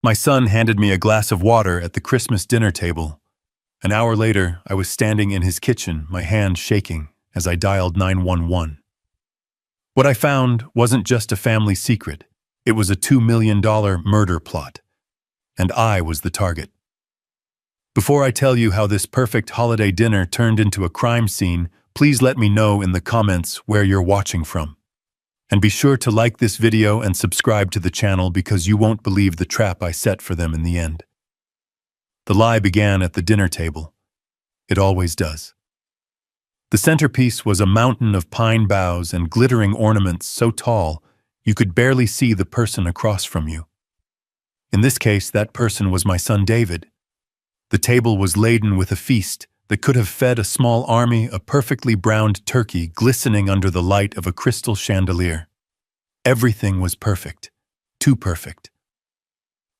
My son handed me a glass of water at the Christmas dinner table. An hour later, I was standing in his kitchen, my hand shaking, as I dialed 911. What I found wasn't just a family secret. It was a $2 million murder plot. And I was the target. Before I tell you how this perfect holiday dinner turned into a crime scene, please let me know in the comments where you're watching from. And be sure to like this video and subscribe to the channel because you won't believe the trap I set for them in the end. The lie began at the dinner table. It always does. The centerpiece was a mountain of pine boughs and glittering ornaments so tall you could barely see the person across from you. In this case, that person was my son David. The table was laden with a feast that could have fed a small army, a perfectly browned turkey glistening under the light of a crystal chandelier. Everything was perfect, too perfect.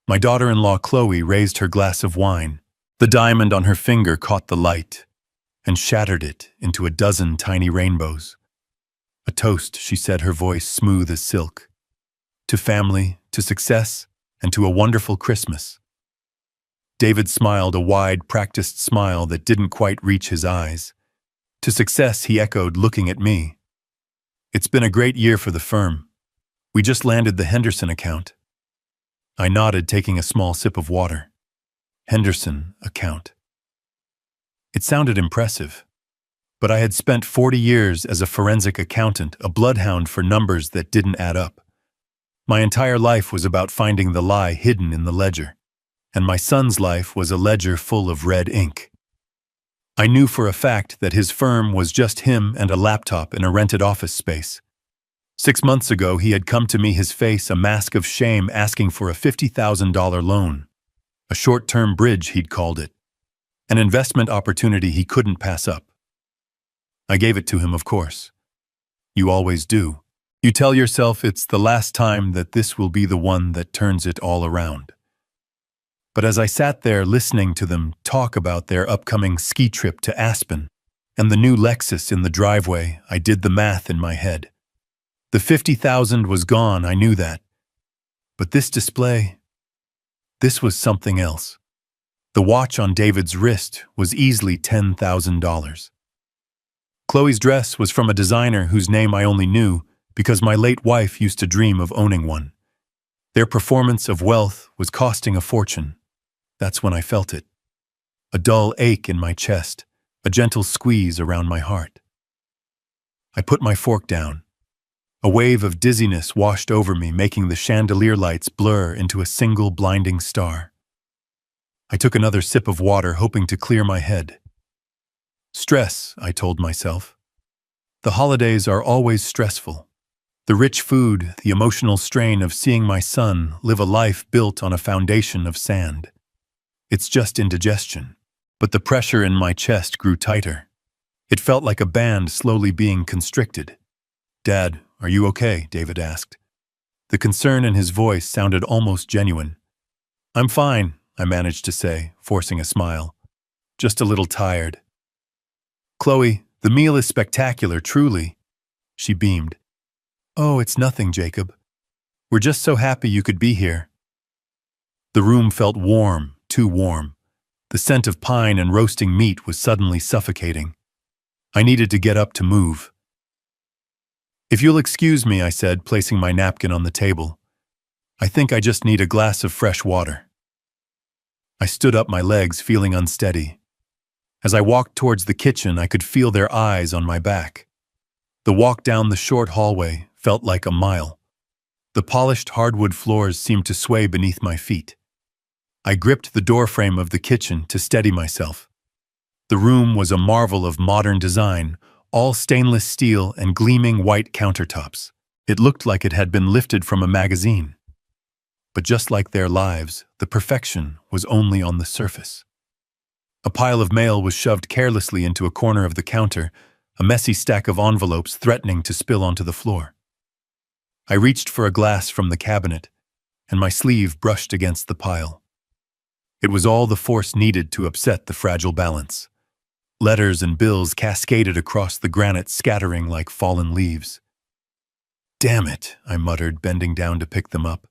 My daughter-in-law Chloe raised her glass of wine. The diamond on her finger caught the light and shattered it into a dozen tiny rainbows. A toast, she said, her voice smooth as silk. To family, to success, and to a wonderful Christmas. David smiled, a wide, practiced smile that didn't quite reach his eyes. To success, he echoed, looking at me. It's been a great year for the firm. We just landed the Henderson account. I nodded, taking a small sip of water. Henderson account. It sounded impressive. But I had spent 40 years as a forensic accountant, a bloodhound for numbers that didn't add up. My entire life was about finding the lie hidden in the ledger. And my son's life was a ledger full of red ink. I knew for a fact that his firm was just him and a laptop in a rented office space. 6 months ago, he had come to me, his face a mask of shame, asking for a $50,000 loan. A short-term bridge, he'd called it. An investment opportunity he couldn't pass up. I gave it to him, of course. You always do. You tell yourself it's the last time that this will be the one that turns it all around. But as I sat there listening to them talk about their upcoming ski trip to Aspen and the new Lexus in the driveway, I did the math in my head. The $50,000 was gone, I knew that. But this display, this was something else. The watch on David's wrist was easily $10,000. Chloe's dress was from a designer whose name I only knew because my late wife used to dream of owning one. Their performance of wealth was costing a fortune. That's when I felt it. A dull ache in my chest, a gentle squeeze around my heart. I put my fork down. A wave of dizziness washed over me, making the chandelier lights blur into a single blinding star. I took another sip of water, hoping to clear my head. Stress, I told myself. The holidays are always stressful. The rich food, the emotional strain of seeing my son live a life built on a foundation of sand. It's just indigestion. But the pressure in my chest grew tighter. It felt like a band slowly being constricted. Dad, are you okay? David asked. The concern in his voice sounded almost genuine. I'm fine, I managed to say, forcing a smile. Just a little tired. Chloe, the meal is spectacular, truly. She beamed. Oh, it's nothing, Jacob. We're just so happy you could be here. The room felt warm, too warm. The scent of pine and roasting meat was suddenly suffocating. I needed to get up to move. If you'll excuse me, I said, placing my napkin on the table. I think I just need a glass of fresh water. I stood up, my legs feeling unsteady. As I walked towards the kitchen, I could feel their eyes on my back. The walk down the short hallway felt like a mile. The polished hardwood floors seemed to sway beneath my feet. I gripped the doorframe of the kitchen to steady myself. The room was a marvel of modern design, all stainless steel and gleaming white countertops. It looked like it had been lifted from a magazine. But just like their lives, the perfection was only on the surface. A pile of mail was shoved carelessly into a corner of the counter, a messy stack of envelopes threatening to spill onto the floor. I reached for a glass from the cabinet, and my sleeve brushed against the pile. It was all the force needed to upset the fragile balance. Letters and bills cascaded across the granite, scattering like fallen leaves. Damn it, I muttered, bending down to pick them up.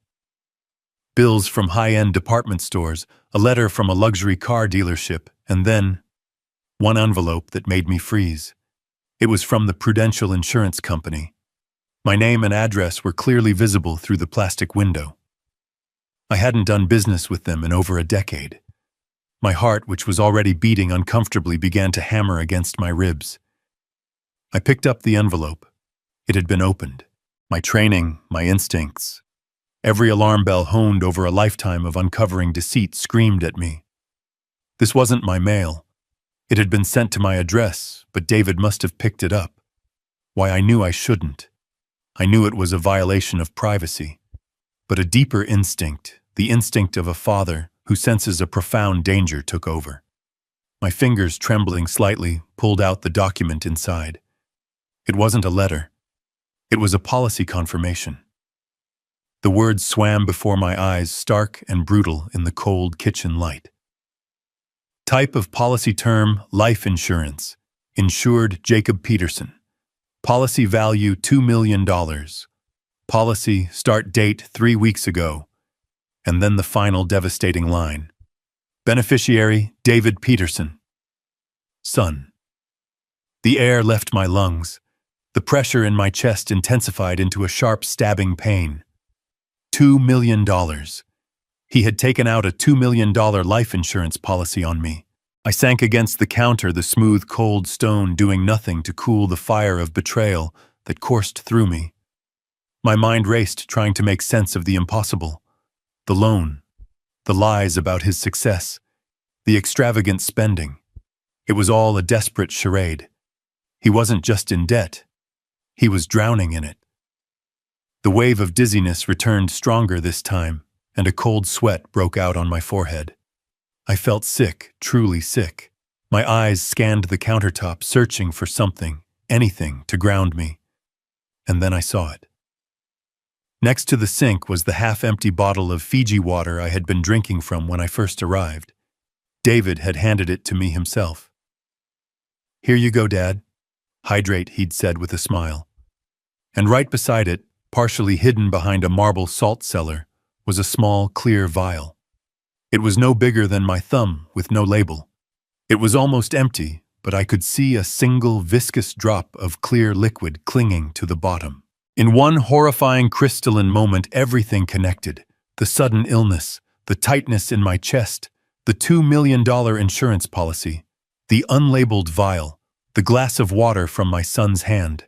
bills from high-end department stores, a letter from a luxury car dealership, and then one envelope that made me freeze. It was from the Prudential Insurance Company. My name and address were clearly visible through the plastic window. I hadn't done business with them in over a decade. My heart, which was already beating uncomfortably, began to hammer against my ribs. I picked up the envelope. It had been opened. My training, my instincts, every alarm bell honed over a lifetime of uncovering deceit screamed at me. This wasn't my mail. It had been sent to my address, but David must have picked it up. Why, I knew I shouldn't. I knew it was a violation of privacy. But a deeper instinct, the instinct of a father who senses a profound danger, took over. My fingers, trembling slightly, pulled out the document inside. It wasn't a letter. It was a policy confirmation. The words swam before my eyes, stark and brutal in the cold kitchen light. Type of policy term, life insurance. Insured Jacob Peterson. Policy value $2 million. Policy start date 3 weeks ago. And then the final devastating line. Beneficiary David Peterson. Son. The air left my lungs. The pressure in my chest intensified into a sharp, stabbing pain. $2 million. He had taken out a $2 million life insurance policy on me. I sank against the counter, the smooth, cold stone doing nothing to cool the fire of betrayal that coursed through me. My mind raced, trying to make sense of the impossible. The loan, the lies about his success, the extravagant spending. It was all a desperate charade. He wasn't just in debt. He was drowning in it. The wave of dizziness returned stronger this time, and a cold sweat broke out on my forehead. I felt sick, truly sick. My eyes scanned the countertop, searching for something, anything, to ground me. And then I saw it. Next to the sink was the half-empty bottle of Fiji water I had been drinking from when I first arrived. David had handed it to me himself. "Here you go, Dad. Hydrate," he'd said with a smile. And right beside it, partially hidden behind a marble salt cellar, was a small, clear vial. It was no bigger than my thumb, with no label. It was almost empty, but I could see a single viscous drop of clear liquid clinging to the bottom. In one horrifying crystalline moment, everything connected. The sudden illness, the tightness in my chest, the $2 million insurance policy, the unlabeled vial, the glass of water from my son's hand.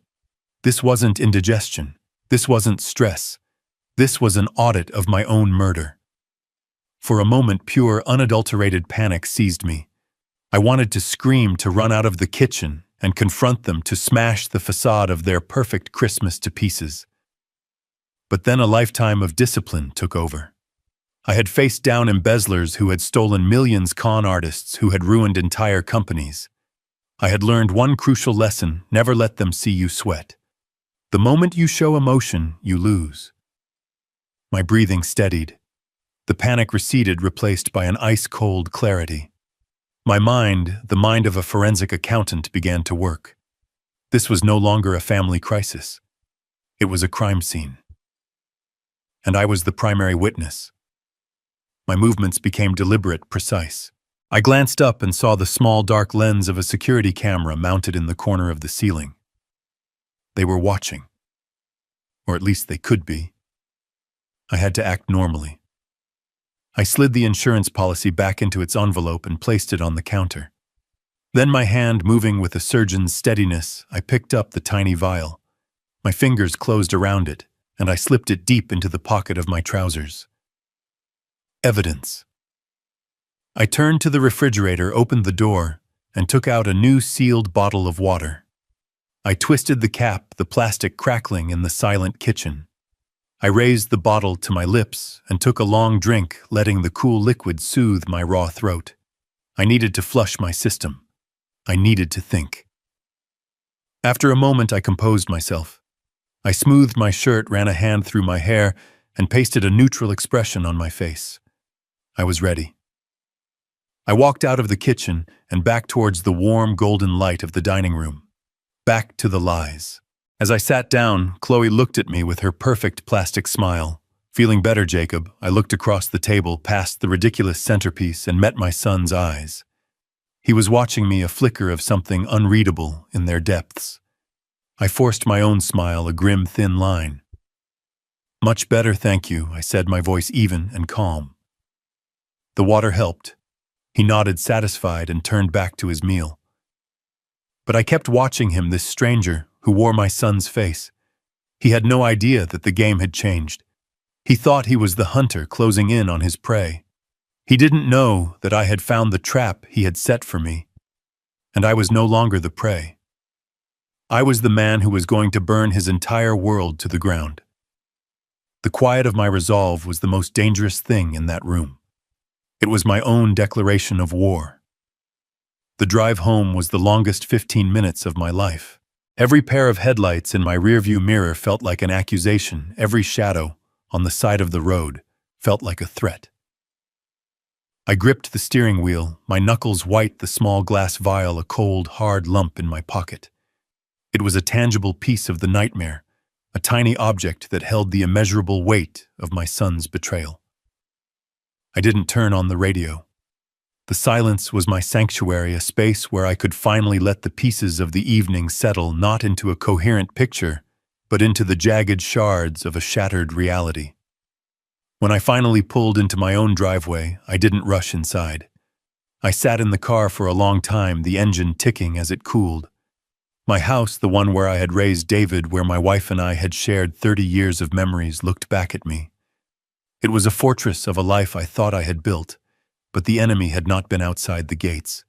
This wasn't indigestion. This wasn't stress. This was an audit of my own murder. For a moment, pure, unadulterated panic seized me. I wanted to scream, to run out of the kitchen and confront them, to smash the facade of their perfect Christmas to pieces. But then a lifetime of discipline took over. I had faced down embezzlers who had stolen millions, con artists who had ruined entire companies. I had learned one crucial lesson: never let them see you sweat. The moment you show emotion, you lose. My breathing steadied. The panic receded, replaced by an ice-cold clarity. My mind, the mind of a forensic accountant, began to work. This was no longer a family crisis. It was a crime scene. And I was the primary witness. My movements became deliberate, precise. I glanced up and saw the small, dark lens of a security camera mounted in the corner of the ceiling. They were watching. Or at least they could be. I had to act normally. I slid the insurance policy back into its envelope and placed it on the counter. Then, my hand moving with a surgeon's steadiness, I picked up the tiny vial. My fingers closed around it, and I slipped it deep into the pocket of my trousers. Evidence. I turned to the refrigerator, opened the door, and took out a new sealed bottle of water. I twisted the cap, the plastic crackling in the silent kitchen. I raised the bottle to my lips and took a long drink, letting the cool liquid soothe my raw throat. I needed to flush my system. I needed to think. After a moment, I composed myself. I smoothed my shirt, ran a hand through my hair, and pasted a neutral expression on my face. I was ready. I walked out of the kitchen and back towards the warm, golden light of the dining room. Back to the lies. As I sat down, Chloe looked at me with her perfect plastic smile. Feeling better, Jacob, I looked across the table past the ridiculous centerpiece and met my son's eyes. He was watching me, a flicker of something unreadable in their depths. I forced my own smile, a grim, thin line. "Much better, thank you," I said, my voice even and calm. The water helped. He nodded, satisfied, and turned back to his meal. But I kept watching him, this stranger who wore my son's face. He had no idea that the game had changed. He thought he was the hunter closing in on his prey. He didn't know that I had found the trap he had set for me, and I was no longer the prey. I was the man who was going to burn his entire world to the ground. The quiet of my resolve was the most dangerous thing in that room. It was my own declaration of war. The drive home was the longest 15 minutes of my life. Every pair of headlights in my rearview mirror felt like an accusation. Every shadow on the side of the road felt like a threat. I gripped the steering wheel, my knuckles white, the small glass vial a cold, hard lump in my pocket. It was a tangible piece of the nightmare, a tiny object that held the immeasurable weight of my son's betrayal. I didn't turn on the radio. The silence was my sanctuary, a space where I could finally let the pieces of the evening settle, not into a coherent picture, but into the jagged shards of a shattered reality. When I finally pulled into my own driveway, I didn't rush inside. I sat in the car for a long time, the engine ticking as it cooled. My house, the one where I had raised David, where my wife and I had shared 30 years of memories, looked back at me. It was a fortress of a life I thought I had built, but the enemy had not been outside the gates.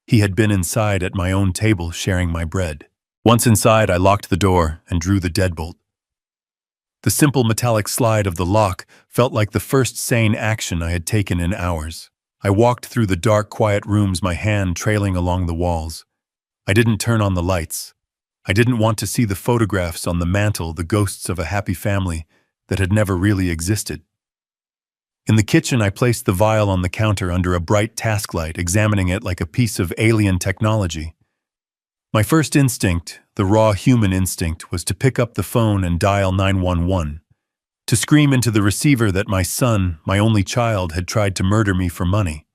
He had been inside at my own table, sharing my bread. Once inside, I locked the door and drew the deadbolt. The simple metallic slide of the lock felt like the first sane action I had taken in hours. I walked through the dark, quiet rooms, my hand trailing along the walls. I didn't turn on the lights. I didn't want to see the photographs on the mantel, the ghosts of a happy family that had never really existed. In the kitchen, I placed the vial on the counter under a bright task light, examining it like a piece of alien technology. My first instinct, the raw human instinct, was to pick up the phone and dial 911, to scream into the receiver that my son, my only child, had tried to murder me for money.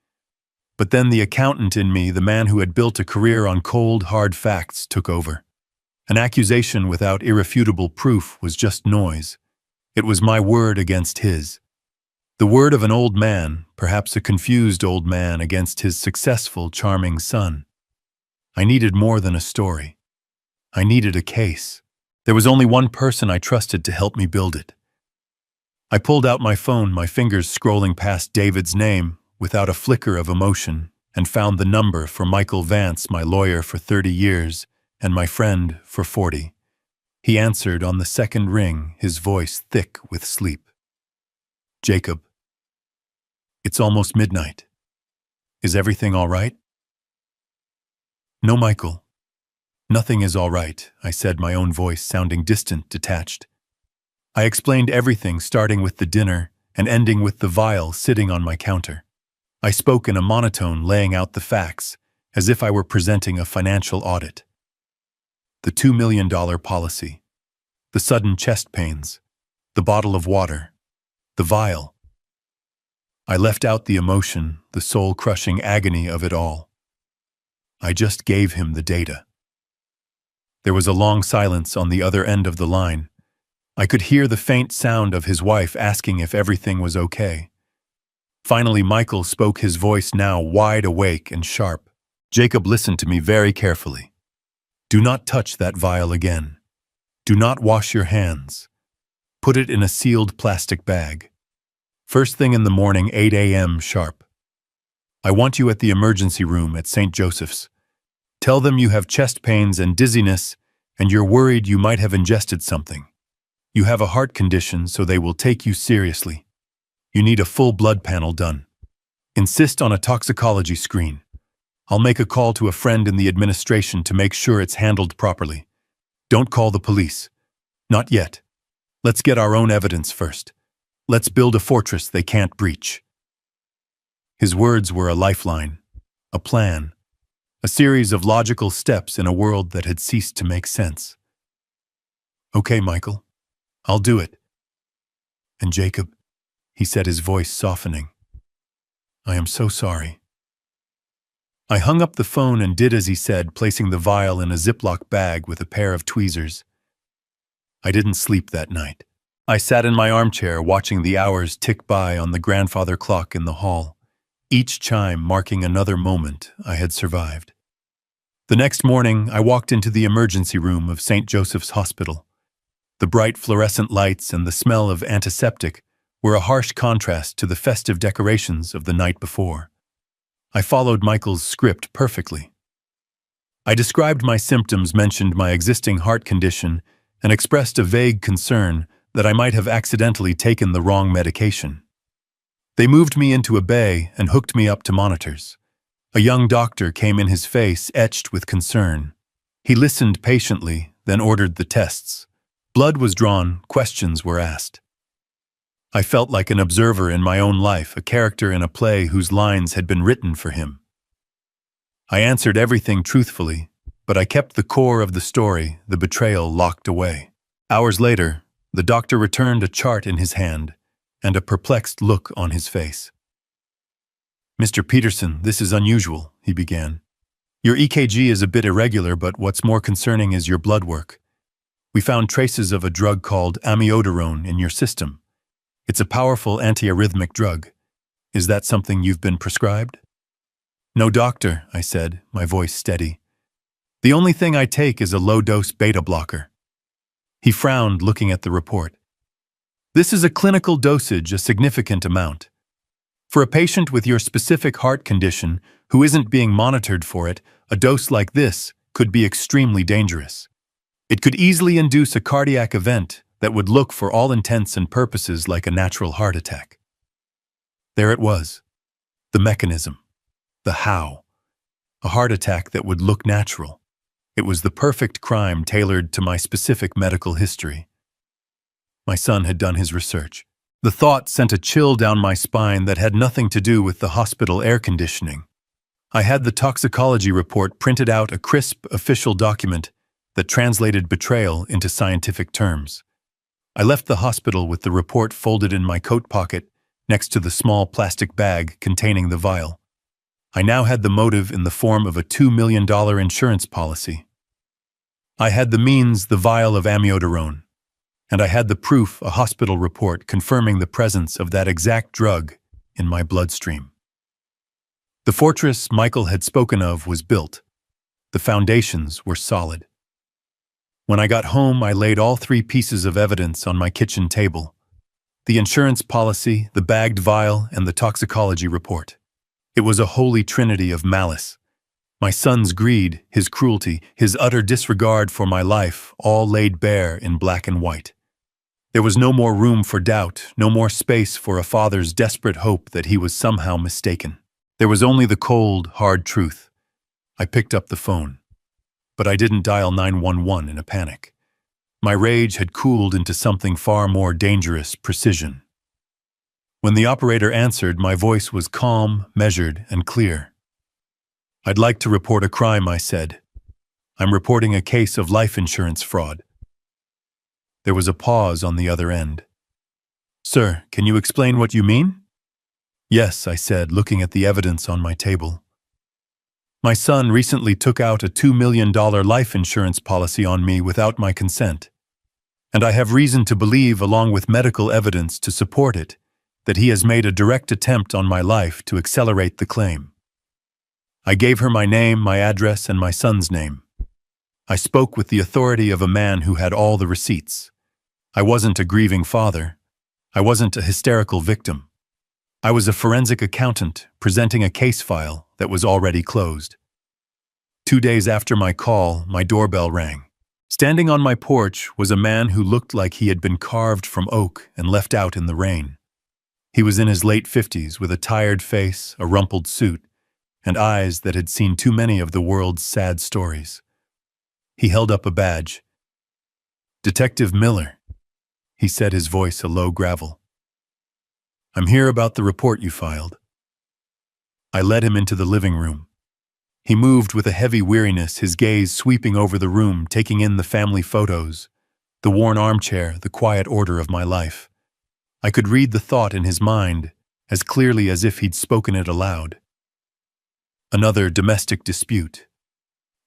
But then the accountant in me, the man who had built a career on cold, hard facts, took over. An accusation without irrefutable proof was just noise. It was my word against his. The word of an old man, perhaps a confused old man, against his successful, charming son. I needed more than a story. I needed a case. There was only one person I trusted to help me build it. I pulled out my phone, my fingers scrolling past David's name without a flicker of emotion, and found the number for Michael Vance, my lawyer for 30 years, and my friend for 40. He answered on the second ring, his voice thick with sleep. "Jacob, it's almost midnight. Is everything all right?" "No, Michael. Nothing is all right," I said, my own voice sounding distant, detached. I explained everything, starting with the dinner and ending with the vial sitting on my counter. I spoke in a monotone, laying out the facts, as if I were presenting a financial audit. The $2 million policy, the sudden chest pains, the bottle of water, the vial. I left out the emotion, the soul-crushing agony of it all. I just gave him the data. There was a long silence on the other end of the line. I could hear the faint sound of his wife asking if everything was okay. Finally, Michael spoke, his voice now wide awake and sharp. "Jacob, listen to me very carefully. Do not touch that vial again. Do not wash your hands. Put it in a sealed plastic bag. First thing in the morning, 8 a.m. sharp. I want you at the emergency room at St. Joseph's. Tell them you have chest pains and dizziness, and you're worried you might have ingested something. You have a heart condition, so they will take you seriously. You need a full blood panel done. Insist on a toxicology screen. I'll make a call to a friend in the administration to make sure it's handled properly. Don't call the police. Not yet. Let's get our own evidence first. Let's build a fortress they can't breach." His words were a lifeline, a plan, a series of logical steps in a world that had ceased to make sense. "Okay, Michael. I'll do it." And Jacob, he said, his voice softening, I am so sorry. I hung up the phone and did as he said, placing the vial in a Ziploc bag with a pair of tweezers. I didn't sleep that night. I sat in my armchair watching the hours tick by on the grandfather clock in the hall, each chime marking another moment I had survived. The next morning, I walked into the emergency room of St. Joseph's Hospital. The bright fluorescent lights and the smell of antiseptic were a harsh contrast to the festive decorations of the night before. I followed Michael's script perfectly. I described my symptoms, mentioned my existing heart condition, and expressed a vague concern that I might have accidentally taken the wrong medication. They moved me into a bay and hooked me up to monitors. A young doctor came in, his face etched with concern. He listened patiently, then ordered the tests. Blood was drawn, questions were asked. I felt like an observer in my own life, a character in a play whose lines had been written for him. I answered everything truthfully, but I kept the core of the story, the betrayal, locked away. Hours later, the doctor returned a chart in his hand and a perplexed look on his face. Mr. Peterson, this is unusual, he began. Your EKG is a bit irregular, but what's more concerning is your blood work. We found traces of a drug called amiodarone in your system. It's a powerful antiarrhythmic drug. Is that something you've been prescribed? No, doctor, I said, my voice steady. The only thing I take is a low-dose beta blocker. He frowned, looking at the report. This is a clinical dosage, a significant amount. For a patient with your specific heart condition who isn't being monitored for it, a dose like this could be extremely dangerous. It could easily induce a cardiac event that would look, for all intents and purposes, like a natural heart attack. There it was. The mechanism. The how. A heart attack that would look natural. It was the perfect crime tailored to my specific medical history. My son had done his research. The thought sent a chill down my spine that had nothing to do with the hospital air conditioning. I had the toxicology report printed out, a crisp official document that translated betrayal into scientific terms. I left the hospital with the report folded in my coat pocket next to the small plastic bag containing the vial. I now had the motive in the form of a $2 million insurance policy. I had the means, the vial of amiodarone. And I had the proof, a hospital report confirming the presence of that exact drug in my bloodstream. The fortress Michael had spoken of was built. The foundations were solid. When I got home, I laid all three pieces of evidence on my kitchen table: the insurance policy, the bagged vial, and the toxicology report. It was a holy trinity of malice. My son's greed, his cruelty, his utter disregard for my life, all laid bare in black and white. There was no more room for doubt, no more space for a father's desperate hope that he was somehow mistaken. There was only the cold, hard truth. I picked up the phone. But I didn't dial 911 in a panic. My rage had cooled into something far more dangerous: precision. When the operator answered, my voice was calm, measured, and clear. I'd like to report a crime, I said. I'm reporting a case of life insurance fraud. There was a pause on the other end. Sir, can you explain what you mean? Yes, I said, looking at the evidence on my table. My son recently took out a $2 million life insurance policy on me without my consent. And I have reason to believe, along with medical evidence to support it, that he has made a direct attempt on my life to accelerate the claim. I gave her my name, my address, and my son's name. I spoke with the authority of a man who had all the receipts. I wasn't a grieving father. I wasn't a hysterical victim. I was a forensic accountant presenting a case file that was already closed. 2 days after my call, my doorbell rang. Standing on my porch was a man who looked like he had been carved from oak and left out in the rain. He was in his late 50s, with a tired face, a rumpled suit, and eyes that had seen too many of the world's sad stories. He held up a badge. "Detective Miller," he said, his voice a low gravel. "I'm here about the report you filed." I led him into the living room. He moved with a heavy weariness, his gaze sweeping over the room, taking in the family photos, the worn armchair, the quiet order of my life. I could read the thought in his mind as clearly as if he'd spoken it aloud. Another domestic dispute.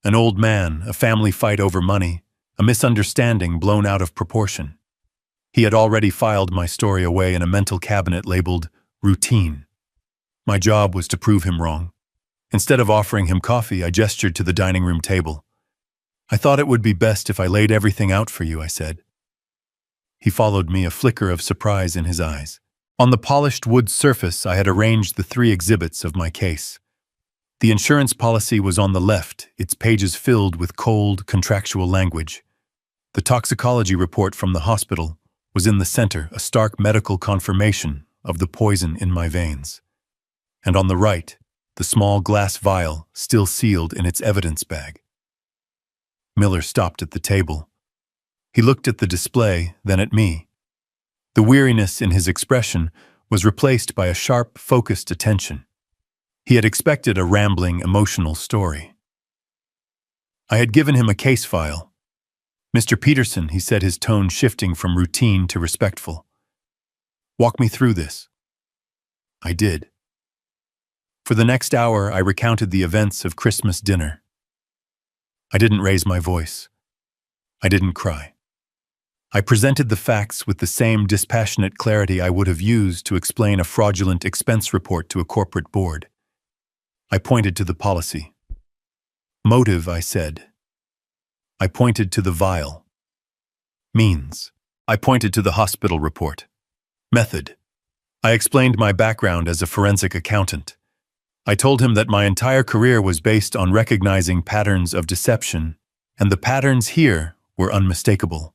An old man, a family fight over money, a misunderstanding blown out of proportion. He had already filed my story away in a mental cabinet labeled routine. My job was to prove him wrong. Instead of offering him coffee, I gestured to the dining room table. "I thought it would be best if I laid everything out for you," I said. He followed me, a flicker of surprise in his eyes. On the polished wood surface, I had arranged the 3 exhibits of my case. The insurance policy was on the left, its pages filled with cold, contractual language. The toxicology report from the hospital was in the center, a stark medical confirmation of the poison in my veins. And on the right, the small glass vial still sealed in its evidence bag. Miller stopped at the table. He looked at the display, then at me. The weariness in his expression was replaced by a sharp, focused attention. He had expected a rambling, emotional story. I had given him a case file. "Mr. Peterson," he said, his tone shifting from routine to respectful. "Walk me through this." I did. For the next hour, I recounted the events of Christmas dinner. I didn't raise my voice. I didn't cry. I presented the facts with the same dispassionate clarity I would have used to explain a fraudulent expense report to a corporate board. I pointed to the policy. "Motive," I said. I pointed to the vial. "Means." I pointed to the hospital report. "Method." I explained my background as a forensic accountant. I told him that my entire career was based on recognizing patterns of deception, and the patterns here were unmistakable.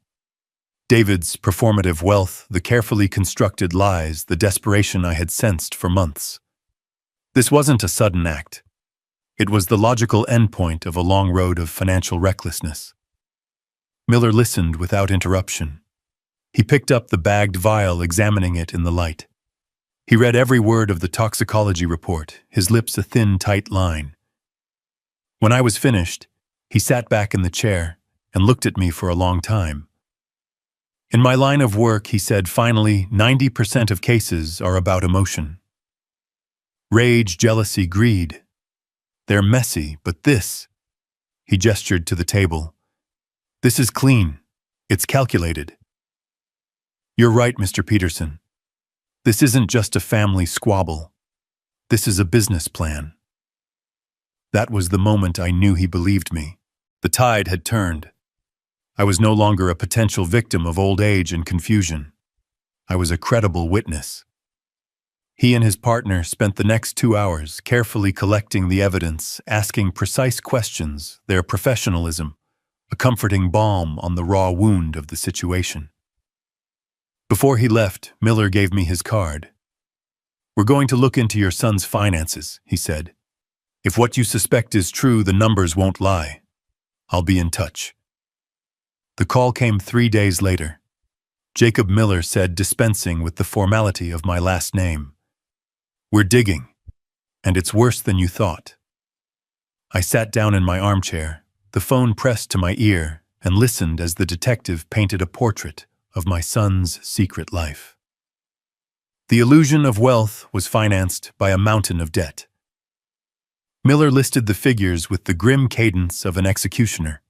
David's performative wealth, the carefully constructed lies, the desperation I had sensed for months. This wasn't a sudden act. It was the logical endpoint of a long road of financial recklessness. Miller listened without interruption. He picked up the bagged vial, examining it in the light. He read every word of the toxicology report, his lips a thin, tight line. When I was finished, he sat back in the chair and looked at me for a long time. "In my line of work," he said finally, 90% of cases are about emotion. Rage, jealousy, greed. They're messy, but this," he gestured to the table, "this is clean. It's calculated." "You're right, Mr. Peterson. This isn't just a family squabble. This is a business plan." That was the moment I knew he believed me. The tide had turned. I was no longer a potential victim of old age and confusion. I was a credible witness. He and his partner spent the next 2 hours carefully collecting the evidence, asking precise questions, their professionalism, a comforting balm on the raw wound of the situation. Before he left, Miller gave me his card. "We're going to look into your son's finances," he said. "If what you suspect is true, the numbers won't lie. I'll be in touch." The call came 3 days later. Jacob Miller said, dispensing with the formality of my last name, "We're digging, and it's worse than you thought." I sat down in my armchair, the phone pressed to my ear, and listened as the detective painted a portrait of my son's secret life. The illusion of wealth was financed by a mountain of debt. Miller listed the figures with the grim cadence of an executioner.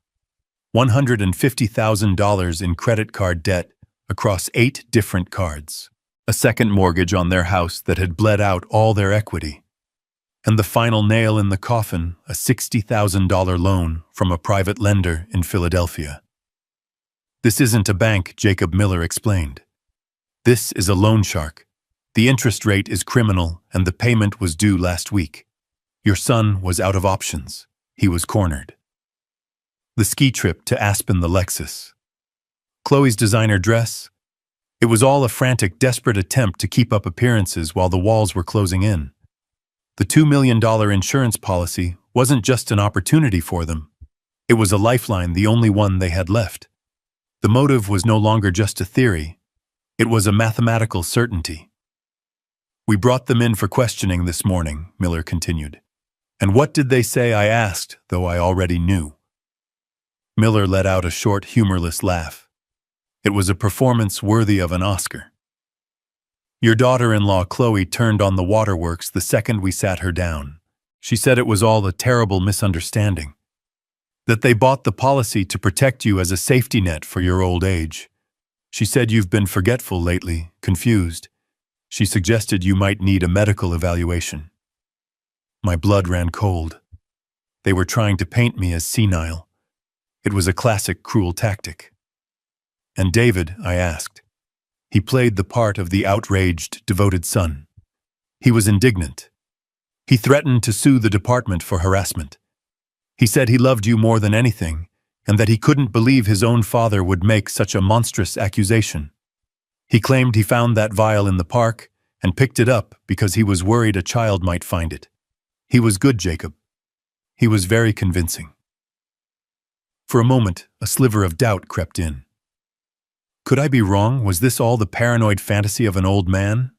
$150,000 in credit card debt across 8 different cards, a second mortgage on their house that had bled out all their equity, and the final nail in the coffin, a $60,000 loan from a private lender in Philadelphia. "This isn't a bank," Jacob Miller explained. "This is a loan shark. The interest rate is criminal, and the payment was due last week. Your son was out of options. He was cornered. The ski trip to Aspen, the Lexus. Chloe's designer dress. It was all a frantic, desperate attempt to keep up appearances while the walls were closing in. The $2 million insurance policy wasn't just an opportunity for them. It was a lifeline, the only one they had left. The motive was no longer just a theory. It was a mathematical certainty. "We brought them in for questioning this morning," Miller continued. "And what did they say?" I asked, though I already knew. Miller let out a short, humorless laugh. It was a performance worthy of an Oscar. Your daughter-in-law Chloe turned on the waterworks the second we sat her down. She said it was all a terrible misunderstanding. That they bought the policy to protect you as a safety net for your old age. She said you've been forgetful lately, confused. She suggested you might need a medical evaluation. My blood ran cold. They were trying to paint me as senile. It was a classic cruel tactic. And David, I asked. He played the part of the outraged, devoted son. He was indignant. He threatened to sue the department for harassment. He said he loved you more than anything, and that he couldn't believe his own father would make such a monstrous accusation. He claimed he found that vial in the park and picked it up because he was worried a child might find it. He was good, Jacob. He was very convincing. For a moment, a sliver of doubt crept in. Could I be wrong? Was this all the paranoid fantasy of an old man?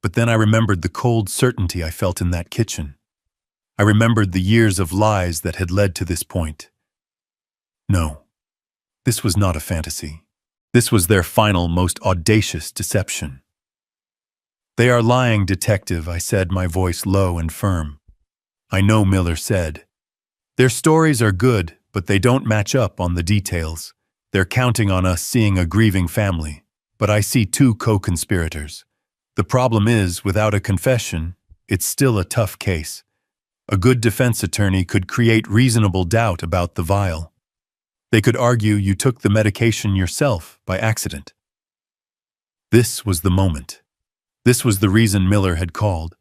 But then I remembered the cold certainty I felt in that kitchen. I remembered the years of lies that had led to this point. No, this was not a fantasy. This was their final, most audacious deception. They are lying, detective, I said, my voice low and firm. I know, Miller said. Their stories are good, but they don't match up on the details. They're counting on us seeing a grieving family, but I see two co-conspirators. The problem is, without a confession, it's still a tough case. A good defense attorney could create reasonable doubt about the vial. They could argue you took the medication yourself by accident. This was the moment. This was the reason Miller had called.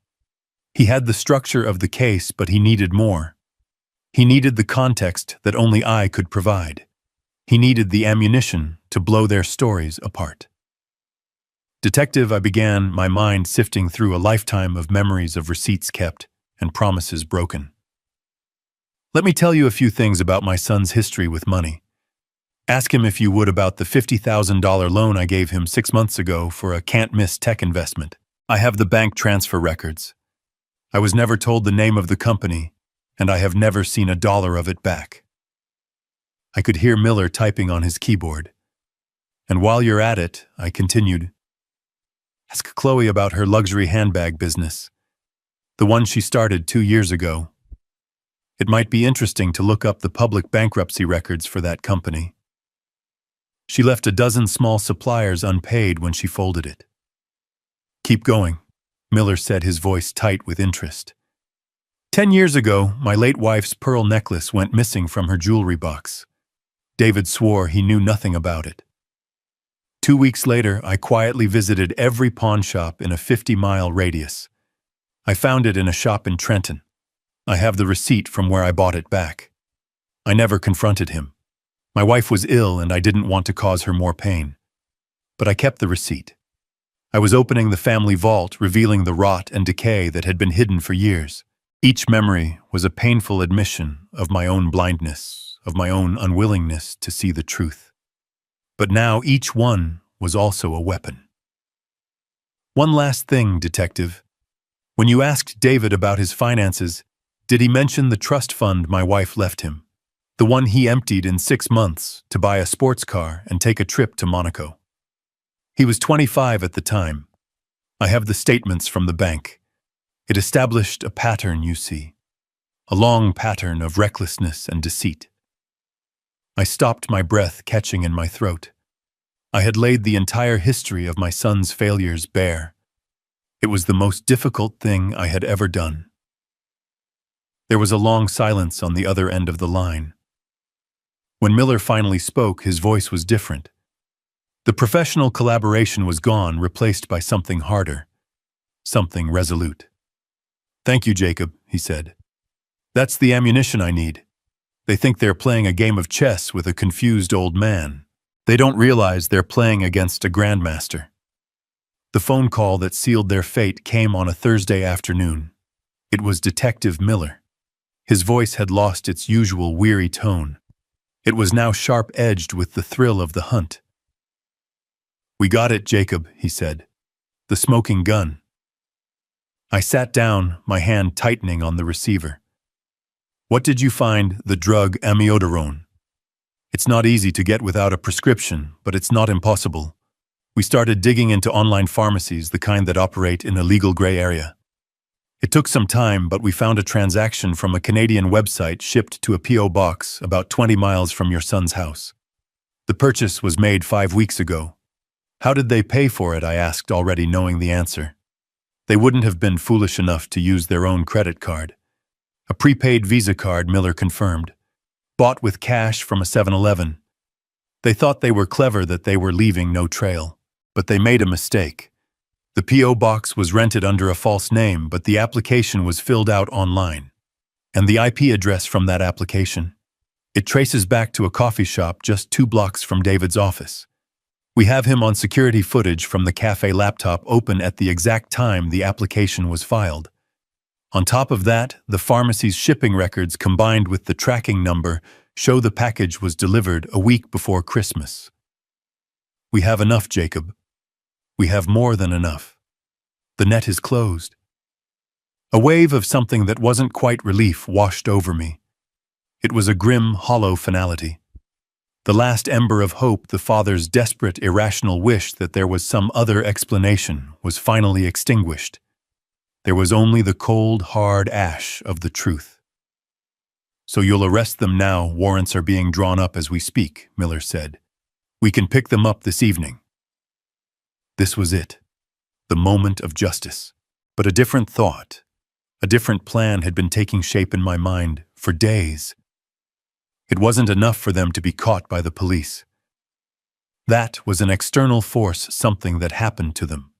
He had the structure of the case, but he needed more. He needed the context that only I could provide. He needed the ammunition to blow their stories apart. Detective, I began, my mind sifting through a lifetime of memories of receipts kept and promises broken. Let me tell you a few things about my son's history with money. Ask him if you would about the $50,000 loan I gave him 6 months ago for a can't-miss tech investment. I have the bank transfer records. I was never told the name of the company, and I have never seen a dollar of it back. I could hear Miller typing on his keyboard. And while you're at it, I continued, ask Chloe about her luxury handbag business, the one she started 2 years ago. It might be interesting to look up the public bankruptcy records for that company. She left a dozen small suppliers unpaid when she folded it. Keep going, Miller said, his voice tight with interest. 10 years ago, my late wife's pearl necklace went missing from her jewelry box. David swore he knew nothing about it. 2 weeks later, I quietly visited every pawn shop in a 50-mile radius. I found it in a shop in Trenton. I have the receipt from where I bought it back. I never confronted him. My wife was ill and I didn't want to cause her more pain. But I kept the receipt. I was opening the family vault, revealing the rot and decay that had been hidden for years. Each memory was a painful admission of my own blindness, of my own unwillingness to see the truth. But now each one was also a weapon. One last thing, detective. When you asked David about his finances, did he mention the trust fund my wife left him? The one he emptied in 6 months to buy a sports car and take a trip to Monaco. He was 25 at the time. I have the statements from the bank. It established a pattern, you see. A long pattern of recklessness and deceit. I stopped, my breath catching in my throat. I had laid the entire history of my son's failures bare. It was the most difficult thing I had ever done. There was a long silence on the other end of the line. When Miller finally spoke, his voice was different. The professional collaboration was gone, replaced by something harder, something resolute. Thank you, Jacob, he said. That's the ammunition I need. They think they're playing a game of chess with a confused old man. They don't realize they're playing against a grandmaster. The phone call that sealed their fate came on a Thursday afternoon. It was Detective Miller. His voice had lost its usual weary tone. It was now sharp-edged with the thrill of the hunt. We got it, Jacob, he said. The smoking gun. I sat down, my hand tightening on the receiver. What did you find? The drug amiodarone. It's not easy to get without a prescription, but it's not impossible. We started digging into online pharmacies, the kind that operate in a legal gray area. It took some time, but we found a transaction from a Canadian website shipped to a P.O. box about 20 miles from your son's house. The purchase was made 5 weeks ago. How did they pay for it? I asked, already knowing the answer. They wouldn't have been foolish enough to use their own credit card. A prepaid Visa card, Miller confirmed. Bought with cash from a 7-Eleven. They thought they were clever that they were leaving no trail. But they made a mistake. The P.O. box was rented under a false name, but the application was filled out online. And the IP address from that application? It traces back to a coffee shop just 2 blocks from David's office. We have him on security footage from the cafe laptop open at the exact time the application was filed. On top of that, the pharmacy's shipping records combined with the tracking number show the package was delivered a week before Christmas. We have enough, Jacob. We have more than enough. The net is closed. A wave of something that wasn't quite relief washed over me. It was a grim, hollow finality. The last ember of hope, the father's desperate, irrational wish that there was some other explanation, was finally extinguished. There was only the cold, hard ash of the truth. So you'll arrest them now. Warrants are being drawn up as we speak, Miller said. We can pick them up this evening. This was it, the moment of justice. But a different thought, a different plan had been taking shape in my mind for days. It wasn't enough for them to be caught by the police. That was an external force, something that happened to them.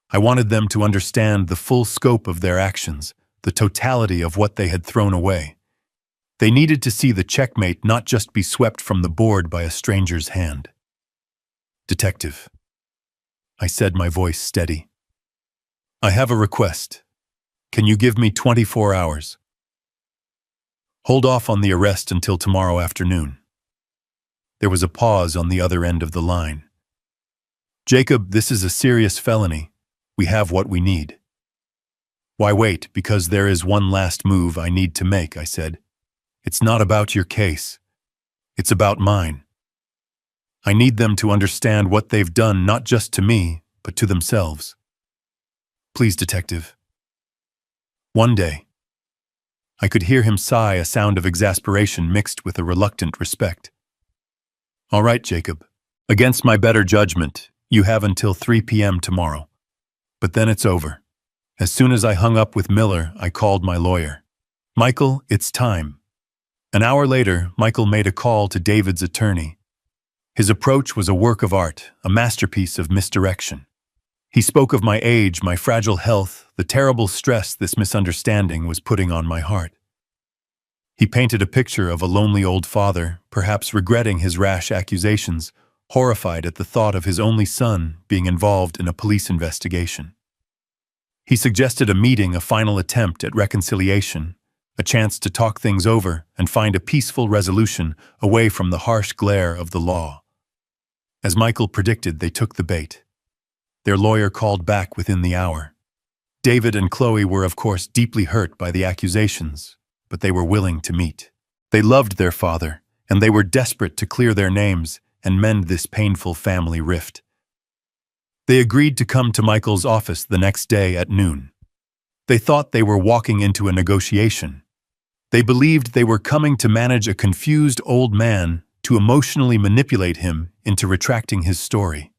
I wanted them to understand the full scope of their actions, the totality of what they had thrown away. They needed to see the checkmate not just be swept from the board by a stranger's hand. Detective, I said, my voice steady. I have a request. Can you give me 24 hours? Hold off on the arrest until tomorrow afternoon. There was a pause on the other end of the line. Jacob, this is a serious felony. We have what we need. Why wait? Because there is one last move I need to make, I said. It's not about your case. It's about mine. I need them to understand what they've done, not just to me, but to themselves. Please, detective. One day, I could hear him sigh, a sound of exasperation mixed with a reluctant respect. All right, Jacob. Against my better judgment, you have until 3 p.m. tomorrow. But then it's over. As soon as I hung up with Miller, I called my lawyer. Michael, it's time. An hour later, Michael made a call to David's attorney. His approach was a work of art, a masterpiece of misdirection. He spoke of my age, my fragile health, the terrible stress this misunderstanding was putting on my heart. He painted a picture of a lonely old father, perhaps regretting his rash accusations, horrified at the thought of his only son being involved in a police investigation. He suggested a meeting, a final attempt at reconciliation, a chance to talk things over and find a peaceful resolution away from the harsh glare of the law. As Michael predicted, they took the bait. Their lawyer called back within the hour. David and Chloe were, of course, deeply hurt by the accusations, but they were willing to meet. They loved their father, and they were desperate to clear their names and mend this painful family rift. They agreed to come to Michael's office the next day at noon. They thought they were walking into a negotiation. They believed they were coming to manage a confused old man, to emotionally manipulate him into retracting his story.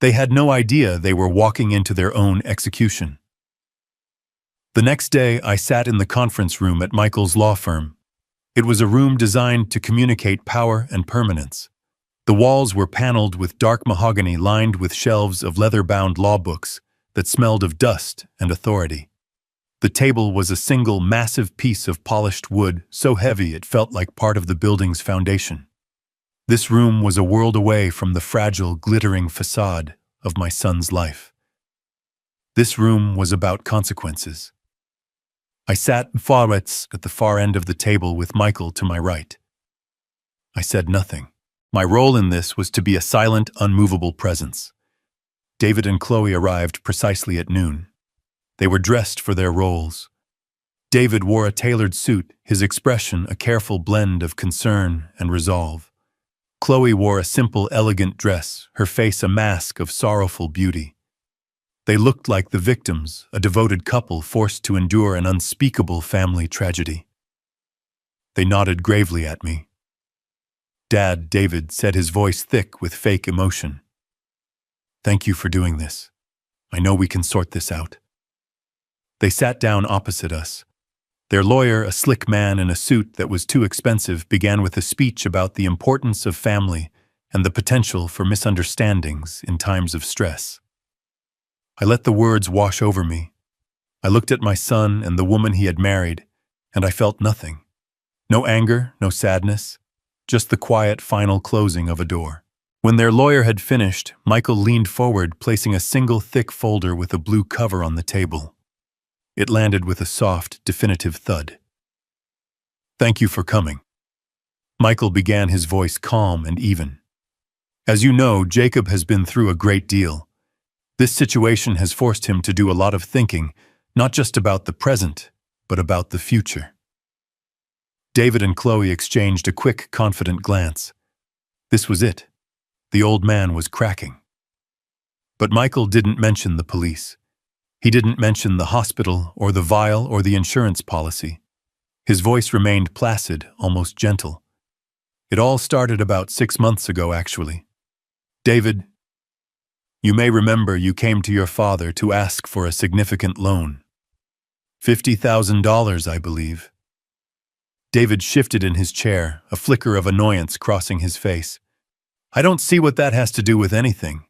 They had no idea they were walking into their own execution. The next day, I sat in the conference room at Michael's law firm. It was a room designed to communicate power and permanence. The walls were paneled with dark mahogany lined with shelves of leather-bound law books that smelled of dust and authority. The table was a single massive piece of polished wood, so heavy it felt like part of the building's foundation. This room was a world away from the fragile, glittering facade of my son's life. This room was about consequences. I sat at the far end of the table with Michael to my right. I said nothing. My role in this was to be a silent, unmovable presence. David and Chloe arrived precisely at noon. They were dressed for their roles. David wore a tailored suit, his expression a careful blend of concern and resolve. Chloe wore a simple, elegant dress, her face a mask of sorrowful beauty. They looked like the victims, a devoted couple forced to endure an unspeakable family tragedy. They nodded gravely at me. "Dad," David said, his voice thick with fake emotion. "Thank you for doing this. I know we can sort this out." They sat down opposite us. Their lawyer, a slick man in a suit that was too expensive, began with a speech about the importance of family and the potential for misunderstandings in times of stress. I let the words wash over me. I looked at my son and the woman he had married, and I felt nothing. No anger, no sadness, just the quiet final closing of a door. When their lawyer had finished, Michael leaned forward, placing a single thick folder with a blue cover on the table. It landed with a soft, definitive thud. "Thank you for coming." Michael began, his voice calm and even. "As you know, Jacob has been through a great deal. This situation has forced him to do a lot of thinking, not just about the present, but about the future." David and Chloe exchanged a quick, confident glance. This was it. The old man was cracking. But Michael didn't mention the police. He didn't mention the hospital or the vial or the insurance policy. His voice remained placid, almost gentle. "It all started about 6 months ago, actually. David, you may remember you came to your father to ask for a significant loan. $50,000, I believe." David shifted in his chair, a flicker of annoyance crossing his face. "I don't see what that has to do with anything.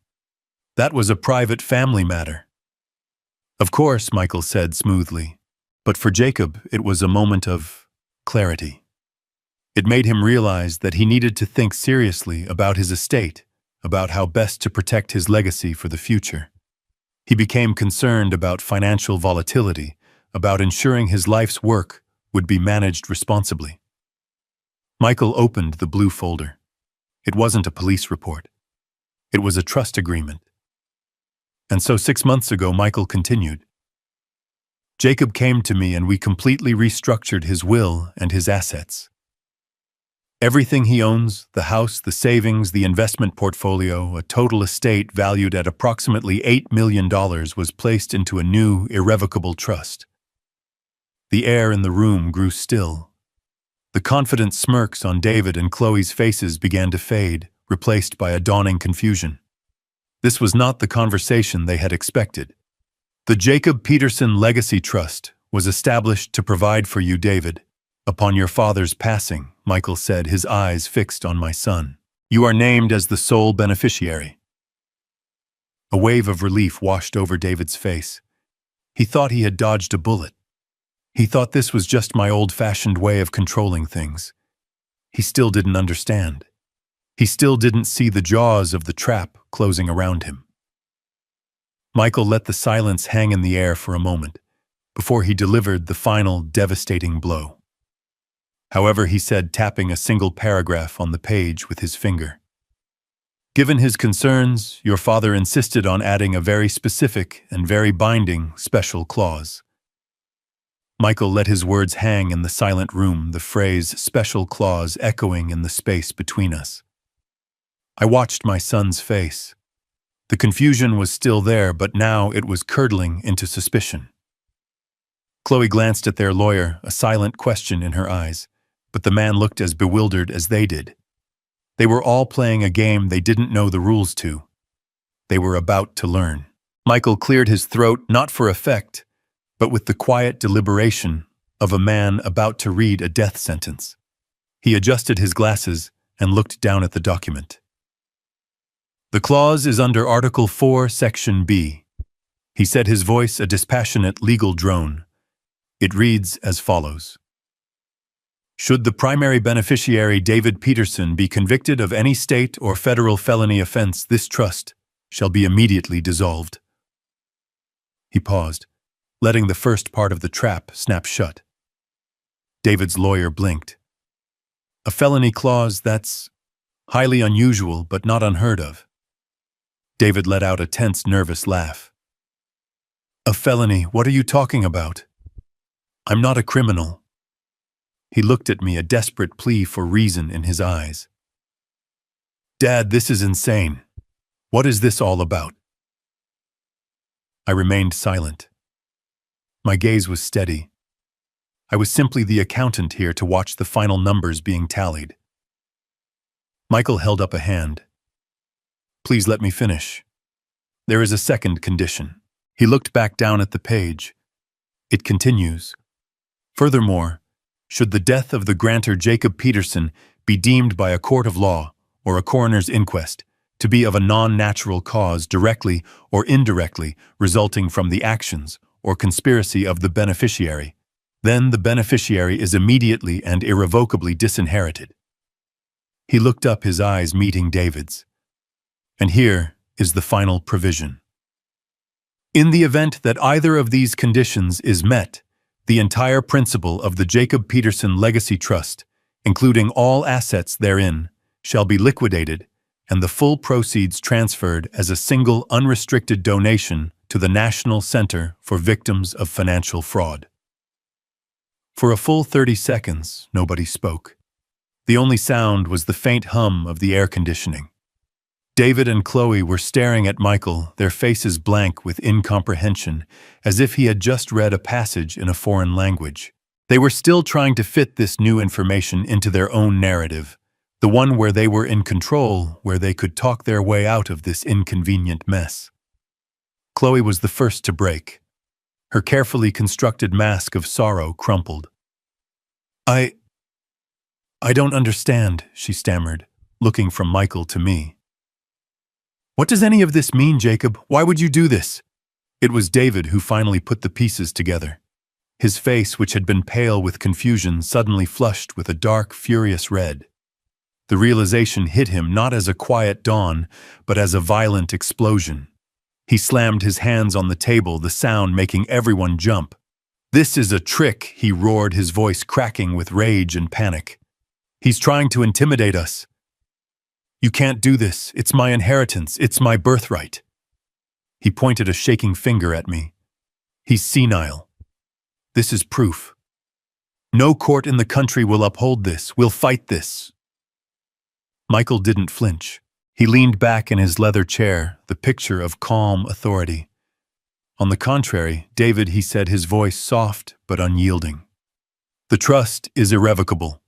That was a private family matter." "Of course," Michael said smoothly, but for Jacob it was a moment of clarity. It made him realize that he needed to think seriously about his estate, about how best to protect his legacy for the future. He became concerned about financial volatility, about ensuring his life's work would be managed responsibly. Michael opened the blue folder. It wasn't a police report. It was a trust agreement. And so 6 months ago, Michael continued, "Jacob came to me and we completely restructured his will and his assets. Everything he owns, the house, the savings, the investment portfolio, a total estate valued at approximately $8 million was placed into a new, irrevocable trust." The air in the room grew still. The confident smirks on David and Chloe's faces began to fade, replaced by a dawning confusion. This was not the conversation they had expected. "The Jacob Peterson Legacy Trust was established to provide for you, David, upon your father's passing," Michael said, his eyes fixed on my son. "You are named as the sole beneficiary." A wave of relief washed over David's face. He thought he had dodged a bullet. He thought this was just my old-fashioned way of controlling things. He still didn't understand. He still didn't see the jaws of the trap closing around him. Michael let the silence hang in the air for a moment, before he delivered the final, devastating blow. However, he said, tapping a single paragraph on the page with his finger, "Given his concerns, your father insisted on adding a very specific and very binding special clause." Michael let his words hang in the silent room, the phrase "special clause" echoing in the space between us. I watched my son's face. The confusion was still there, but now it was curdling into suspicion. Chloe glanced at their lawyer, a silent question in her eyes, but the man looked as bewildered as they did. They were all playing a game they didn't know the rules to. They were about to learn. Michael cleared his throat, not for effect, but with the quiet deliberation of a man about to read a death sentence. He adjusted his glasses and looked down at the document. "The clause is under Article 4, Section B." He said, his voice a dispassionate legal drone. It reads as follows. "Should the primary beneficiary, David Peterson, be convicted of any state or federal felony offense, this trust shall be immediately dissolved." He paused, letting the first part of the trap snap shut. David's lawyer blinked. "A felony clause, that's highly unusual but not unheard of." David let out a tense, nervous laugh. "A felony? What are you talking about? I'm not a criminal." He looked at me, a desperate plea for reason in his eyes. Dad, this is insane. What is this all about? I remained silent. My gaze was steady. I was simply the accountant here to watch the final numbers being tallied. Michael held up a hand. Please let me finish. There is a second condition. He looked back down at the page. It continues. Furthermore, should the death of the grantor Jacob Peterson be deemed by a court of law or a coroner's inquest to be of a non-natural cause directly or indirectly resulting from the actions or conspiracy of the beneficiary, then the beneficiary is immediately and irrevocably disinherited. He looked up, his eyes meeting David's. And here is the final provision. In the event that either of these conditions is met, the entire principal of the Jacob Peterson Legacy Trust, including all assets therein, shall be liquidated and the full proceeds transferred as a single unrestricted donation to the National Center for Victims of Financial Fraud. For a full 30 seconds, nobody spoke. The only sound was the faint hum of the air conditioning. David and Chloe were staring at Michael, their faces blank with incomprehension, as if he had just read a passage in a foreign language. They were still trying to fit this new information into their own narrative, the one where they were in control, where they could talk their way out of this inconvenient mess. Chloe was the first to break. Her carefully constructed mask of sorrow crumpled. I don't understand, she stammered, looking from Michael to me. What does any of this mean, Jacob? Why would you do this? It was David who finally put the pieces together. His face, which had been pale with confusion, suddenly flushed with a dark, furious red. The realization hit him not as a quiet dawn, but as a violent explosion. He slammed his hands on the table, the sound making everyone jump. This is a trick, he roared, his voice cracking with rage and panic. He's trying to intimidate us. You can't do this. It's my inheritance. It's my birthright. He pointed a shaking finger at me. He's senile. This is proof. No court in the country will uphold this. We'll fight this. Michael didn't flinch. He leaned back in his leather chair, the picture of calm authority. On the contrary, David, he said, his voice soft but unyielding. The trust is irrevocable.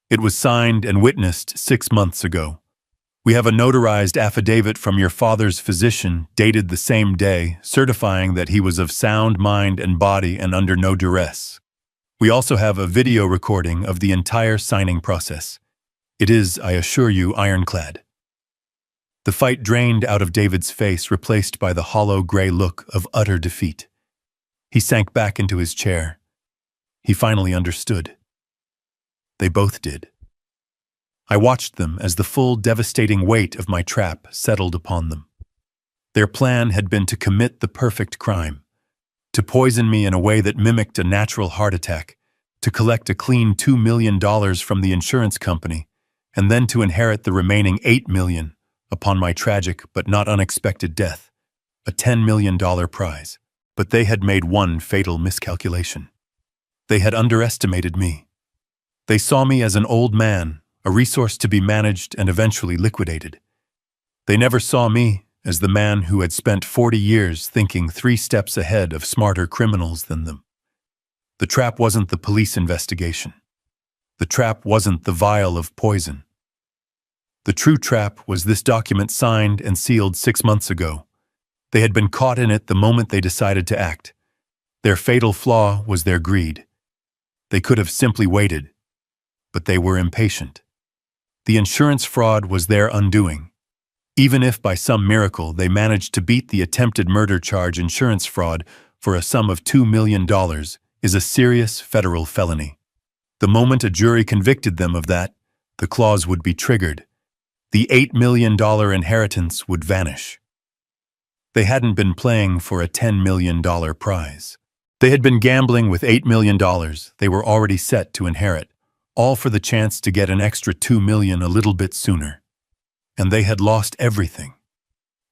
It was signed and witnessed 6 months ago. We have a notarized affidavit from your father's physician, dated the same day, certifying that he was of sound mind and body and under no duress. We also have a video recording of the entire signing process. It is, I assure you, ironclad. The fight drained out of David's face, replaced by the hollow gray look of utter defeat. He sank back into his chair. He finally understood. They both did. I watched them as the full devastating weight of my trap settled upon them. Their plan had been to commit the perfect crime, to poison me in a way that mimicked a natural heart attack, to collect a clean $2 million from the insurance company, and then to inherit the remaining $8 million upon my tragic but not unexpected death, a $10 million prize. But they had made one fatal miscalculation. They had underestimated me. They saw me as an old man, a resource to be managed and eventually liquidated. They never saw me as the man who had spent 40 years thinking 3 steps ahead of smarter criminals than them. The trap wasn't the police investigation. The trap wasn't the vial of poison. The true trap was this document signed and sealed 6 months ago. They had been caught in it the moment they decided to act. Their fatal flaw was their greed. They could have simply waited, but they were impatient. The insurance fraud was their undoing. Even if by some miracle they managed to beat the attempted murder charge, insurance fraud for a sum of $2 million is a serious federal felony. The moment a jury convicted them of that, the clause would be triggered. The $8 million inheritance would vanish. They hadn't been playing for a $10 million prize. They had been gambling with $8 million they were already set to inherit, all for the chance to get an extra $2 million a little bit sooner. And they had lost everything.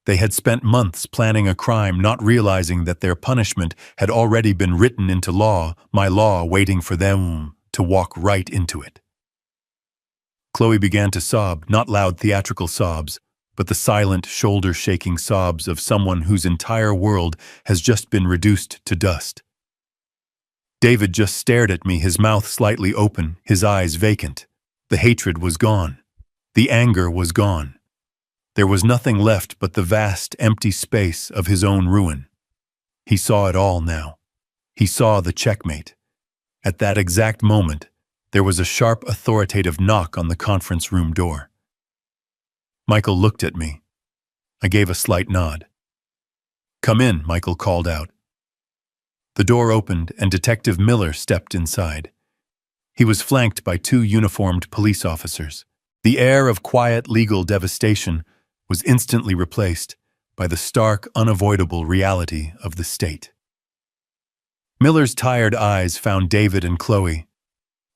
They had spent months planning a crime, not realizing that their punishment had already been written into law, my law waiting for them to walk right into it. Chloe began to sob, not loud theatrical sobs, but the silent, shoulder-shaking sobs of someone whose entire world has just been reduced to dust. David just stared at me, his mouth slightly open, his eyes vacant. The hatred was gone. The anger was gone. There was nothing left but the vast, empty space of his own ruin. He saw it all now. He saw the checkmate. At that exact moment, there was a sharp, authoritative knock on the conference room door. Michael looked at me. I gave a slight nod. "Come in," Michael called out. The door opened and Detective Miller stepped inside. He was flanked by two uniformed police officers. The air of quiet legal devastation was instantly replaced by the stark, unavoidable reality of the state. Miller's tired eyes found David and Chloe.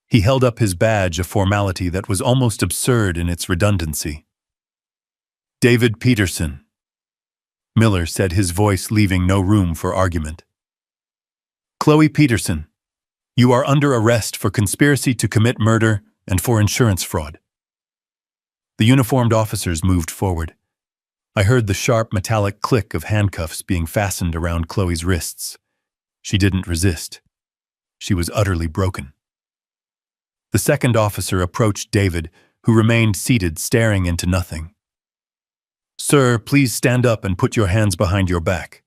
He held up his badge, a formality that was almost absurd in its redundancy. "David Peterson," Miller said, his voice leaving no room for argument. "Chloe Peterson, you are under arrest for conspiracy to commit murder and for insurance fraud." The uniformed officers moved forward. I heard the sharp metallic click of handcuffs being fastened around Chloe's wrists. She didn't resist. She was utterly broken. The second officer approached David, who remained seated, staring into nothing. "Sir, please stand up and put your hands behind your back."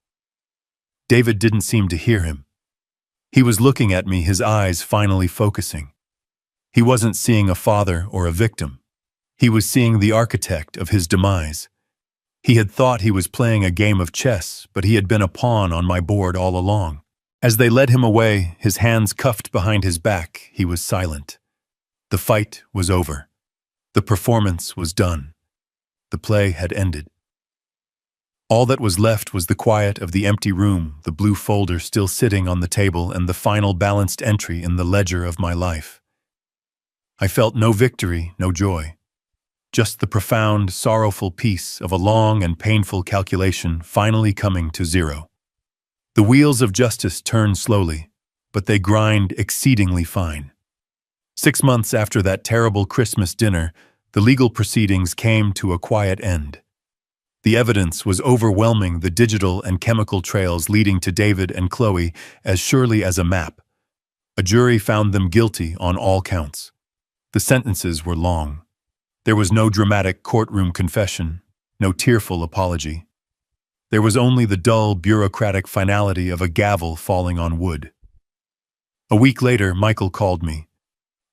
David didn't seem to hear him. He was looking at me, his eyes finally focusing. He wasn't seeing a father or a victim. He was seeing the architect of his demise. He had thought he was playing a game of chess, but he had been a pawn on my board all along. As they led him away, his hands cuffed behind his back, he was silent. The fight was over. The performance was done. The play had ended. All that was left was the quiet of the empty room, the blue folder still sitting on the table, and the final balanced entry in the ledger of my life. I felt no victory, no joy. Just the profound, sorrowful peace of a long and painful calculation finally coming to zero. The wheels of justice turn slowly, but they grind exceedingly fine. 6 months after that terrible Christmas dinner, the legal proceedings came to a quiet end. The evidence was overwhelming, the digital and chemical trails leading to David and Chloe as surely as a map. A jury found them guilty on all counts. The sentences were long. There was no dramatic courtroom confession, no tearful apology. There was only the dull, bureaucratic finality of a gavel falling on wood. A week later, Michael called me.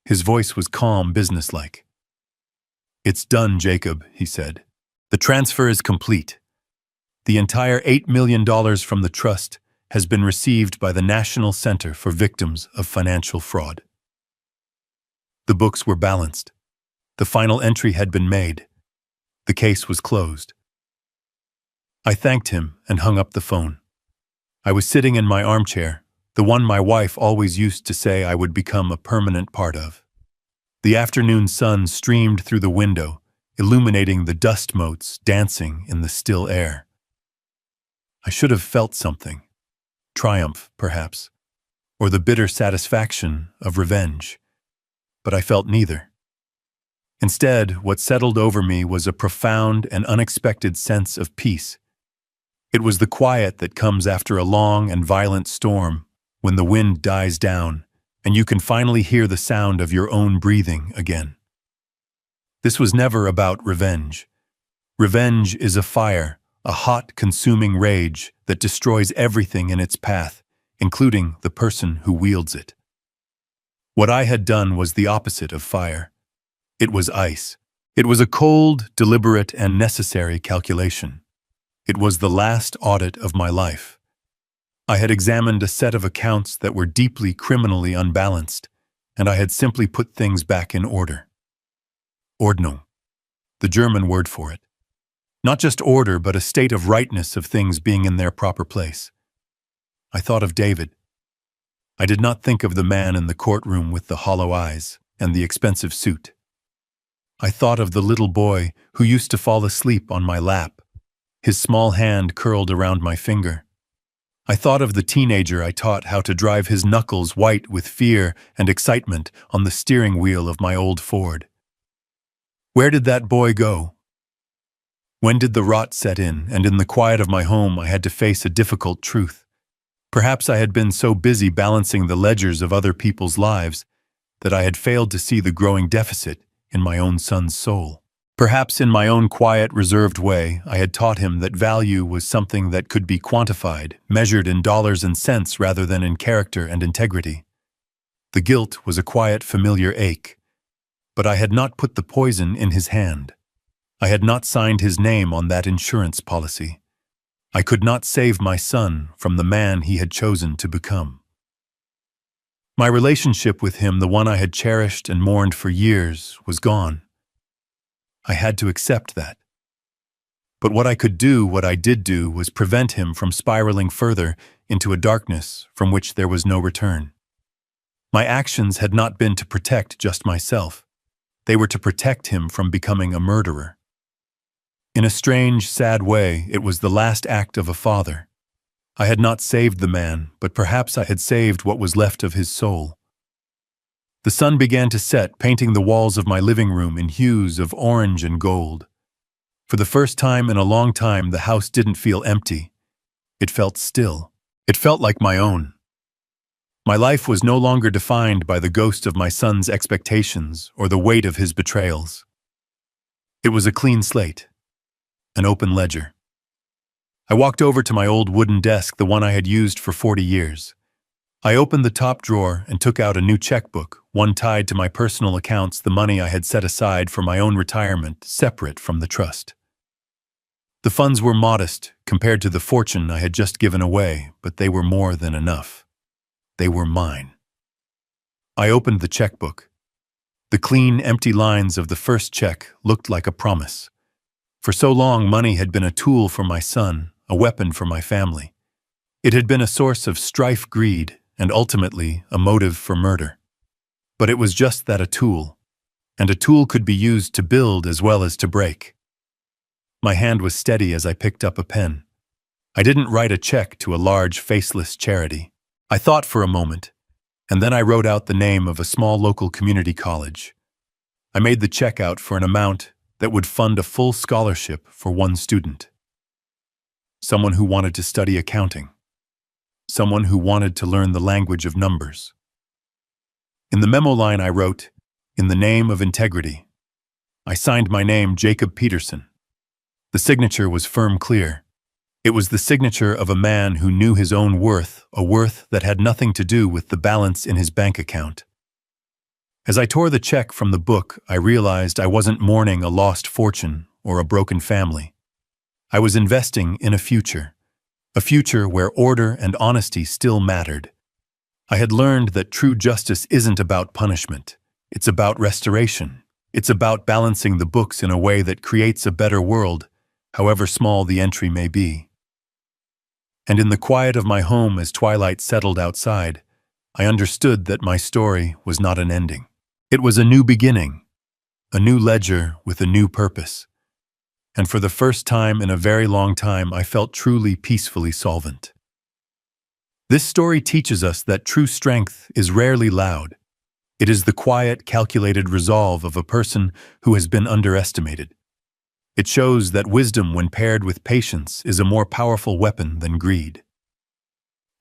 His voice was calm, businesslike. "It's done, Jacob," he said. "The transfer is complete. The entire $8 million from the trust has been received by the National Center for Victims of Financial Fraud." The books were balanced. The final entry had been made. The case was closed. I thanked him and hung up the phone. I was sitting in my armchair, the one my wife always used to say I would become a permanent part of. The afternoon sun streamed through the window, illuminating the dust motes dancing in the still air. I should have felt something. Triumph, perhaps, or the bitter satisfaction of revenge. But I felt neither. Instead, what settled over me was a profound and unexpected sense of peace. It was the quiet that comes after a long and violent storm, when the wind dies down, and you can finally hear the sound of your own breathing again. This was never about revenge. Revenge is a fire, a hot, consuming rage that destroys everything in its path, including the person who wields it. What I had done was the opposite of fire. It was ice. It was a cold, deliberate, and necessary calculation. It was the last audit of my life. I had examined a set of accounts that were deeply criminally unbalanced, and I had simply put things back in order. Ordnung, the German word for it. Not just order, but a state of rightness of things being in their proper place. I thought of David. I did not think of the man in the courtroom with the hollow eyes and the expensive suit. I thought of the little boy who used to fall asleep on my lap, his small hand curled around my finger. I thought of the teenager I taught how to drive his knuckles white with fear and excitement on the steering wheel of my old Ford. Where did that boy go? When did the rot set in, and in the quiet of my home I had to face a difficult truth? Perhaps I had been so busy balancing the ledgers of other people's lives that I had failed to see the growing deficit in my own son's soul. Perhaps in my own quiet, reserved way, I had taught him that value was something that could be quantified, measured in dollars and cents rather than in character and integrity. The guilt was a quiet, familiar ache, but I had not put the poison in his hand. I had not signed his name on that insurance policy. I could not save my son from the man he had chosen to become. My relationship with him, the one I had cherished and mourned for years, was gone. I had to accept that. But what I did do, was prevent him from spiraling further into a darkness from which there was no return. My actions had not been to protect just myself. They were to protect him from becoming a murderer. In a strange, sad way, it was the last act of a father. I had not saved the man, but perhaps I had saved what was left of his soul. The sun began to set, painting the walls of my living room in hues of orange and gold. For the first time in a long time, the house didn't feel empty. It felt still. It felt like my own. My life was no longer defined by the ghost of my son's expectations or the weight of his betrayals. It was a clean slate, an open ledger. I walked over to my old wooden desk, the one I had used for 40 years. I opened the top drawer and took out a new checkbook, one tied to my personal accounts, the money I had set aside for my own retirement, separate from the trust. The funds were modest compared to the fortune I had just given away, but they were more than enough. They were mine. I opened the checkbook. The clean, empty lines of the first check looked like a promise. For so long, money had been a tool for my son, a weapon for my family. It had been a source of strife, greed, and ultimately a motive for murder. But it was just that, a tool. And a tool could be used to build as well as to break. My hand was steady as I picked up a pen. I didn't write a check to a large, faceless charity. I thought for a moment, and then I wrote out the name of a small local community college. I made the check out for an amount that would fund a full scholarship for one student. Someone who wanted to study accounting. Someone who wanted to learn the language of numbers. In the memo line I wrote, "In the name of integrity." I signed my name, Jacob Peterson. The signature was firm, clear. It was the signature of a man who knew his own worth, a worth that had nothing to do with the balance in his bank account. As I tore the check from the book, I realized I wasn't mourning a lost fortune or a broken family. I was investing in a future where order and honesty still mattered. I had learned that true justice isn't about punishment. It's about restoration. It's about balancing the books in a way that creates a better world, however small the entry may be. And in the quiet of my home, as twilight settled outside, I understood that my story was not an ending. It was a new beginning, a new ledger with a new purpose. And for the first time in a very long time, I felt truly peacefully solvent. This story teaches us that true strength is rarely loud. It is the quiet, calculated resolve of a person who has been underestimated. It shows that wisdom, when paired with patience, is a more powerful weapon than greed.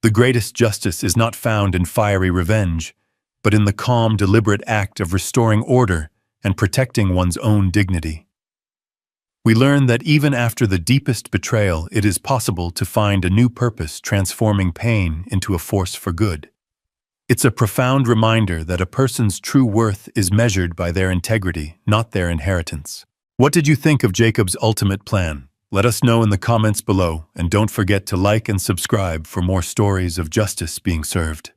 The greatest justice is not found in fiery revenge, but in the calm, deliberate act of restoring order and protecting one's own dignity. We learn that even after the deepest betrayal, it is possible to find a new purpose, transforming pain into a force for good. It's a profound reminder that a person's true worth is measured by their integrity, not their inheritance. What did you think of Jacob's ultimate plan? Let us know in the comments below, and don't forget to like and subscribe for more stories of justice being served.